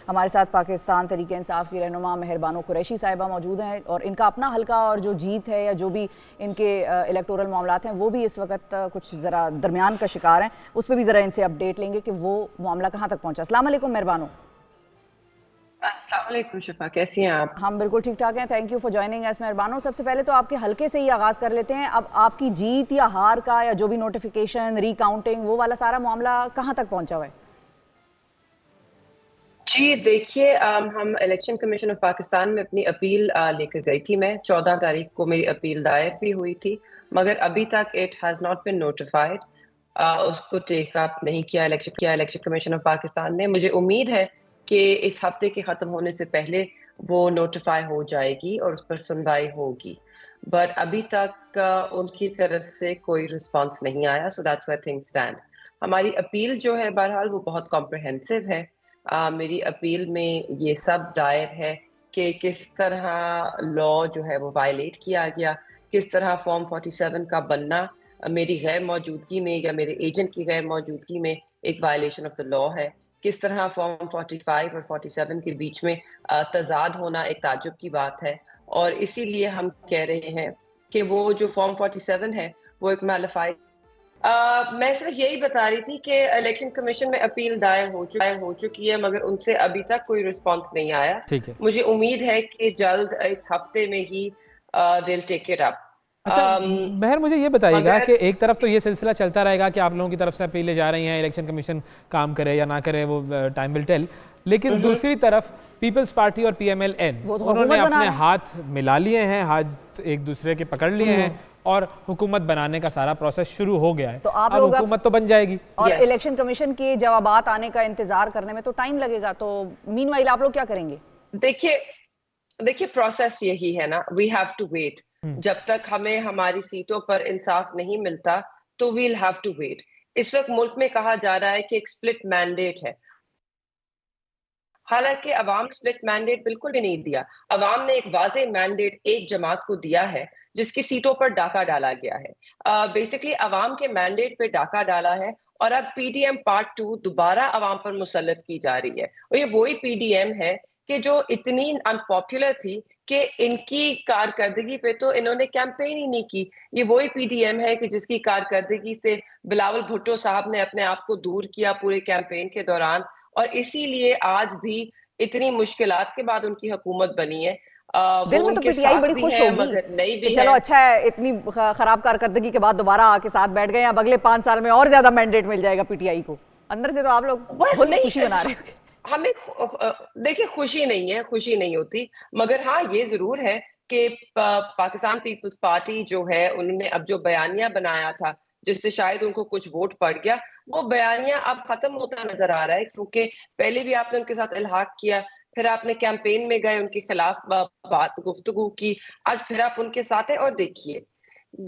हमारे साथ पाकिस्तान तहरीक इंसाफ की रहनुमा मेहरबानो कुरैशी साहिबा मौजूद हैं और इनका अपना हल्का और जो जीत है या जो भी इनके इलेक्टोरल मामलात हैं वो भी इस वक्त कुछ ज़रा दरमियान का शिकार हैं। उस पर भी ज़रा इनसे अपडेट लेंगे कि वो मामला कहाँ तक पहुँचा। अस्सलाम वालेकुम मेहरबानो। अस्सलाम वालेकुम शिफा, कैसी हैं आप? हम बिल्कुल ठीक ठाक हैं, thank you for joining us मेहरबानो। सबसे पहले तो आपके हल्के से ही आगाज़ कर लेते हैं। अब आपकी जीत या हार का या जो भी नोटिफिकेशन रीकाउंटिंग वो वाला सारा मामला कहाँ तक पहुँचा हुआ है? जी देखिए, हम इलेक्शन कमीशन ऑफ पाकिस्तान में अपनी अपील लेकर गई थी। मैं 14 तारीख को मेरी अपील दायर भी हुई थी, मगर अभी तक it has not been notified. उसको टेक अप नहीं किया इलेक्शन कमीशन ऑफ पाकिस्तान ने। मुझे उम्मीद है कि इस हफ्ते के ख़त्म होने से पहले वो नोटिफाई हो जाएगी और उस पर सुनवाई होगी, बट अभी तक उनकी तरफ से कोई रिस्पॉन्स नहीं आया। So that's where things stand. हमारी अपील जो है बहरहाल वो बहुत कॉम्प्रहेंसिव है। मेरी अपील में ये सब दायर है कि किस तरह लॉ जो है वो वायलेट किया गया, किस तरह फॉर्म 47 का बनना मेरी गैर मौजूदगी में या मेरे एजेंट की गैर मौजूदगी में एक वायलेशन ऑफ द लॉ है, किस तरह फॉर्म 45 और 47 के बीच में तजाद होना एक ताज्जुब की बात है। और इसीलिए हम कह रहे हैं कि वो जो फॉर्म 47 है वो एक मैलिफाइड। मैं सिर्फ यही बता रही थी कि इलेक्शन कमीशन में अपील दायर हो चुकी है, मगर उनसे अभी तक कोई रिस्पांस नहीं आया। ठीक है। मुझे उम्मीद है कि जल्द इस हफ्ते में ही दिल टेक इट अप। अच्छा महर, मुझे ये बताइएगा मगर कि एक तरफ तो ये सिलसिला चलता रहेगा कि आप लोगों की तरफ से अपीलें जा रही हैं, इलेक्शन कमीशन काम करे या ना करे वो टाइम विल टेल, लेकिन दूसरी तरफ पीपल्स पार्टी और PMLN वो तो उन्होंने हुकूमत बना अपने रहे हैं। हाथ मिला लिए हैं, हाथ एक दूसरे के पकड़ लिए हैं और हुकूमत बनाने का सारा प्रोसेस शुरू हो गया है। तो आप अब लोग हुकूमत तो बन जाएगी और Yes. इलेक्शन कमीशन के जवाबात आने का इंतजार करने में तो टाइम लगेगा, तो मीनवाइल आप लोग क्या करेंगे? देखिए देखिए प्रोसेस यही है ना, वी हैव टू वेट। जब तक हमें हमारी सीटों पर इंसाफ नहीं मिलता तो वील हैव टू वेट। इस वक्त मुल्क में कहा जा रहा है कि एक स्प्लिट मैंडेट है, हालांकि अवाम स्प्लिट मैंडेट बिल्कुल भी नहीं दिया। अवाम ने एक वाज़ेह मैंडेट एक जमात को दिया है जिसकी सीटों पर डाका डाला गया है। बेसिकली अवाम के मैंडेट पे डाका डाला है और अब PDM पार्ट 2 दोबारा अवाम पर मुसल्लत की जा रही है। और ये वही PDM है कि जो इतनी अनपॉपुलर थी कि इनकी कारकर्दगी पे तो इन्होंने कैंपेन ही नहीं की। ये वही PDM है कि जिसकी कारकर्दगी से बिलावल भुट्टो साहब ने अपने आप को दूर किया पूरे कैंपेन के दौरान, और इसीलिए आज भी इतनी मुश्किलात के बाद उनकी हुकूमत बनी है। दिल वो में तो उनके पीटीआई साथ बड़ी भी खुश है होगी मगर नई कि भी चलो है। अच्छा है, इतनी खराब कारकर्दगी के बाद दोबारा आके साथ बैठ गए। अब अगले 5 साल में और ज्यादा मैंडेट मिल जाएगा पीटीआई को। अंदर से तो आप लोग वह फुल नहीं, खुशी मना रहे हो। हमें देखिए खुशी नहीं है, खुशी नहीं होती, मगर हाँ ये जरूर है कि पाकिस्तान पीपल्स पार्टी जो है उन्होंने अब जो बयानिया बनाया था जिससे शायद उनको कुछ वोट पड़ गया, वो बयानिया अब खत्म होता नजर आ रहा है। क्योंकि पहले भी आपने उनके साथ इल्हाक किया, फिर आपने कैंपेन में गए उनके खिलाफ बात गुफ्तगू की, आज फिर आप उनके साथ हैं। और देखिए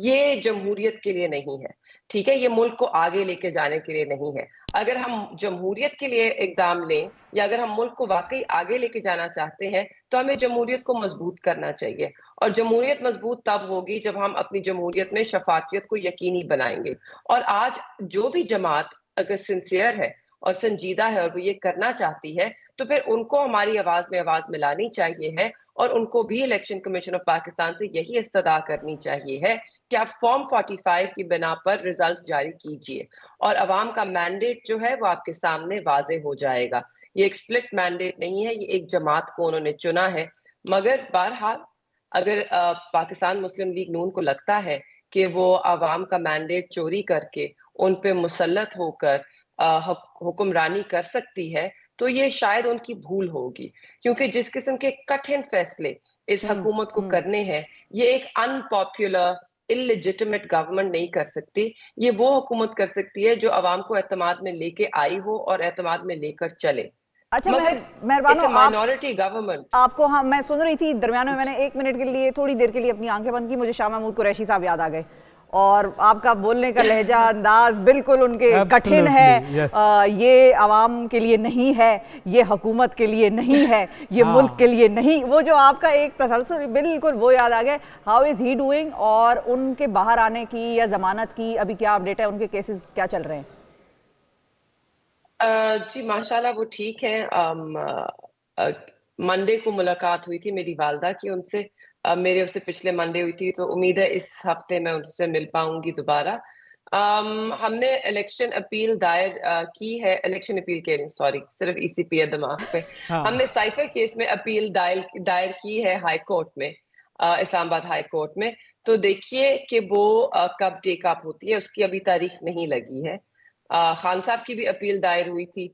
ये जमहूरियत के लिए नहीं है, ठीक है, ये मुल्क को आगे लेके जाने के लिए नहीं है। अगर हम जमहूरियत के लिए इकदाम लें या अगर हम मुल्क को वाकई आगे लेके जाना चाहते हैं तो हमें जमहूरियत को मजबूत करना चाहिए। और जमहूरियत मजबूत तब होगी जब हम अपनी जमहूरियत में शफाफियत को यकीनी बनाएंगे। और आज जो भी जमात अगर सिंसियर है और संजीदा है और वो ये करना चाहती है तो फिर उनको हमारी आवाज में आवाज मिलानी चाहिए है, और उनको भी इलेक्शन कमीशन ऑफ पाकिस्तान से यही इस्तदा करनी चाहिए है कि आप फॉर्म 45 की बिना पर रिजल्ट जारी कीजिए और अवाम का मैंडेट जो है वो आपके सामने वाजे हो जाएगा। ये एक स्प्लिट मैंडेट नहीं है, ये एक जमात को उन्होंने चुना है। मगर बहरहाल अगर पाकिस्तान मुस्लिम लीग नून को लगता है कि वो अवाम का मैंडेट चोरी करके उन पे मुसल्लत होकर हुक्मरानी कर सकती है तो ये शायद उनकी भूल होगी। क्योंकि जिस किस्म के कठिन फैसले इस हुकूमत को करने हैं, ये एक अनपॉपुलर इलेजिटिमेट गवर्नमेंट नहीं कर सकती। ये वो हुकूमत कर सकती है जो अवाम को एतमाद में लेके आई हो और एतमाद में लेकर चले। अच्छा मगर इट्स मेहरबानो, अ माइनॉरिटी गवर्नमेंट। आपको हाँ, मैं सुन रही थी दरमियान में, मैंने 1 मिनट के लिए थोड़ी देर के लिए अपनी आंखें बंद की, मुझे शाह महमूद कुरैशी साहब याद आ गए। और आपका बोलने का लहजा अंदाज बिल्कुल उनके कठिन है। yes. ये आवाम के लिए नहीं है, ये हुकूमत के लिए नहीं है, ये मुल्क के लिए नहीं। वो जो आपका एक तसलसल बिल्कुल वो याद आ गया। हाउ इज ही डूइंग, और उनके बाहर आने की या जमानत की अभी क्या अपडेट है, उनके केसेस क्या चल रहे हैं? जी माशाल्लाह वो ठीक है। मंडे को मुलाकात हुई थी मेरी वालदा की उनसे। मेरे उससे पिछले मंडे हुई थी, तो उम्मीद है इस हफ्ते मैं उनसे मिल पाऊँगी दोबारा। हमने इलेक्शन अपील दायर की है, इलेक्शन अपील कह रही हूँ, सॉरी, सिर्फ ईसीपी है दिमाग पे। हाँ। हमने साइफर केस में अपील दायर की है हाई कोर्ट में, इस्लामाबाद हाई कोर्ट में। तो देखिए कि वो कब टेक अप होती है, उसकी अभी तारीख नहीं लगी है। खान साहब की भी अपील दायर हुई थी,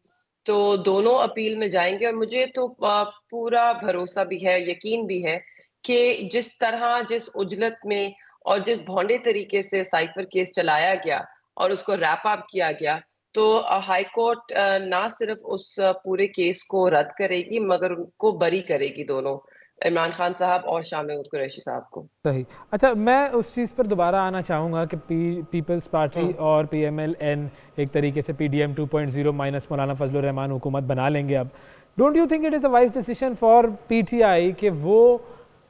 तो दोनों अपील में जाएँगे और मुझे तो पूरा भरोसा भी है, यकीन भी है कि जिस तरह, जिस उजलत में और जिस भौंडे तरीके से साइफर केस चलाया गया और उसको रैप अप किया गया, तो हाई कोर्ट ना सिर्फ उस पूरे केस को रद्द करेगी, मगर उनको बरी करेगी, दोनों, इमरान खान साहब और शाह महमूद कुरैशी साहब को। सही। अच्छा, मैं उस चीज़ पर दोबारा आना चाहूँगा कि पीपल्स पार्टी हुँ। और पीएमएल-एन एक तरीके से पीडीएम 2.0 माइनस मौलाना फजलुर रहमान हुकूमत बना लेंगे अब। Don't you think it is a wise decision for PTI कि वो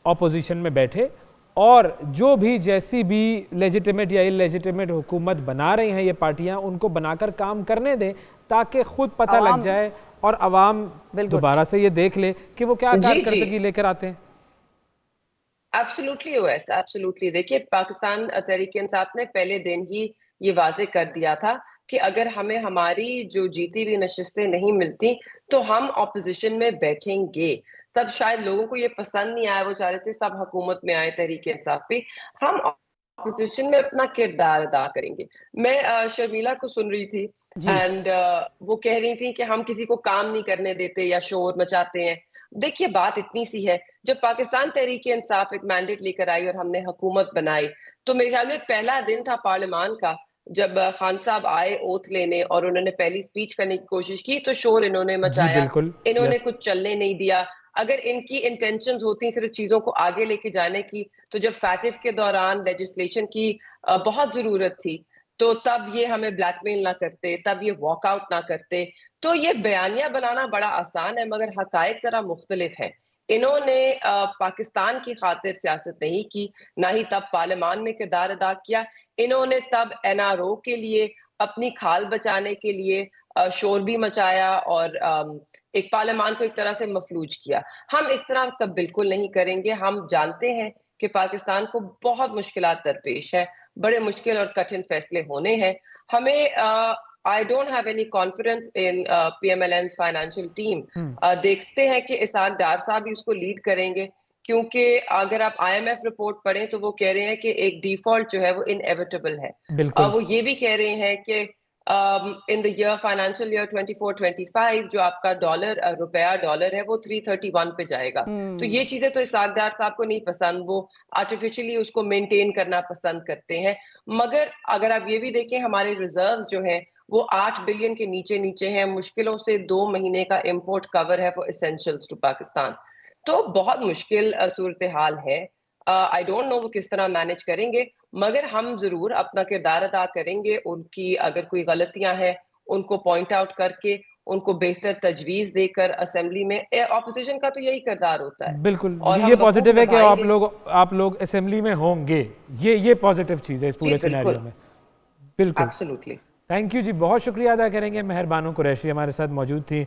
ऑपोजिशन में बैठे और जो भी जैसी भी लेजिटिमेट या इलेजिटिमेट हुकूमत बना रही हैं ये पार्टियां, उनको बनाकर काम करने दें ताकि खुद पता लग आवाम जाए और आवाम बिल्कुल दोबारा से ये देख ले कि वो क्या जी, जी। कारकर्दगी लेकर आते हैं। Absolutely Owais, absolutely. देखिए, पाकिस्तान तहरीक-ए-इंसाफ ने पहले दिन ही ये वाज़ेह कर दिया था कि अगर हमें हमारी जो जीती हुई नशिस्तें नहीं मिलती, तो हम ऑपोज़िशन में बैठेंगे। तब शायद लोगों को ये पसंद नहीं आया, वो चाह रहे थे सब हुकूमत में आए तहरीक-ए-इंसाफ पे। हम ऑपोज़िशन में अपना किरदार अदा करेंगे। मैं शर्मिला को सुन रही थी जी। एंड वो कह रही थी कि हम किसी को काम नहीं करने देते या शोर मचाते हैं। देखिए, बात इतनी सी है, जब पाकिस्तान तहरीक-ए-इंसाफ एक मैंडेट लेकर आई और हमने हुकूमत बनाई, तो मेरे ख्याल में पहला दिन था पार्लियामान का, जब खान साहब आए ओथ लेने और उन्होंने पहली स्पीच करने की कोशिश की, तो शोर इन्होंने जी मचाया, बिल्कुल। इन्होंने यस। कुछ चलने नहीं दिया। अगर इनकी इंटेंशंस होती सिर्फ चीज़ों को आगे लेके जाने की, तो जब फैटिफ के दौरान लेजिस्लेशन की बहुत ज़रूरत थी, तो तब ये हमें ब्लैकमेल ना करते, तब ये वॉकआउट ना करते। तो ये बयानिया बनाना बड़ा आसान है, मगर हक़ाइक़ ज़रा मुख्तलिफ हैं। इन्होंने पाकिस्तान की खातिर सियासत नहीं की, ना ही तब पार्लियामान में किरदार अदा किया। इन्होंने तब एनआरओ के लिए, अपनी खाल बचाने के लिए शोर भी मचाया और एक पार्लियामान को एक तरह से मफलूज किया। हम इस तरह तब बिल्कुल नहीं करेंगे। हम जानते हैं कि पाकिस्तान को बहुत मुश्किलात दरपेश है, बड़े मुश्किल और कठिन फैसले होने हैं। हमें I don't have any confidence in PMLN's financial team. देखते हैं कि इसहाक डार साहब ही उसको लीड करेंगे, क्योंकि अगर आप आईएमएफ रिपोर्ट पढ़ें तो वो कह रहे हैं कि एक डिफॉल्ट जो है वो इनएविटेबल है। बिल्कुल। वो ये भी कह रहे हैं कि in the year financial year 24-25 जो आपका रुपया डॉलर है वो 331 पे जाएगा। तो ये चीजें तो इसहाक डार साहब को नहीं पसंद, वो आर्टिफिशियली उसको मेंटेन करना पसंद करते हैं। मगर अगर आप ये भी देखें, हमारे रिजर्व जो हैं वो 8 बिलियन के नीचे हैं, मुश्किलों से 2 महीने का इंपोर्ट कवर है फॉर एसेंशियल्स टू पाकिस्तान। तो बहुत मुश्किल सूरत हाल है। आई डोंट नो वो किस तरह मैनेज करेंगे, मगर हम ज़रूर अपना किरदार अदा करेंगे। उनकी अगर कोई गलतियाँ हैं, उनको पॉइंट आउट करके, उनको बेहतर तजवीज़ देकर असेंबली में ऑपोज़िशन का तो यही किरदार होता है बिल्कुल और जी, हम ये वक़ूफ़ पॉजिटिव है कि निभाएँगे। आप लोग असेंबली में होंगे। ये पॉजिटिव चीज़ है इस जी, पूरे बिल्कुल। सिनेरियो में। बिल्कुल। एब्सोल्युटली। थैंक यू जी, बहुत शुक्रिया अदा करेंगे। मेहरबानो कुरैशी हमारे साथ मौजूद थी।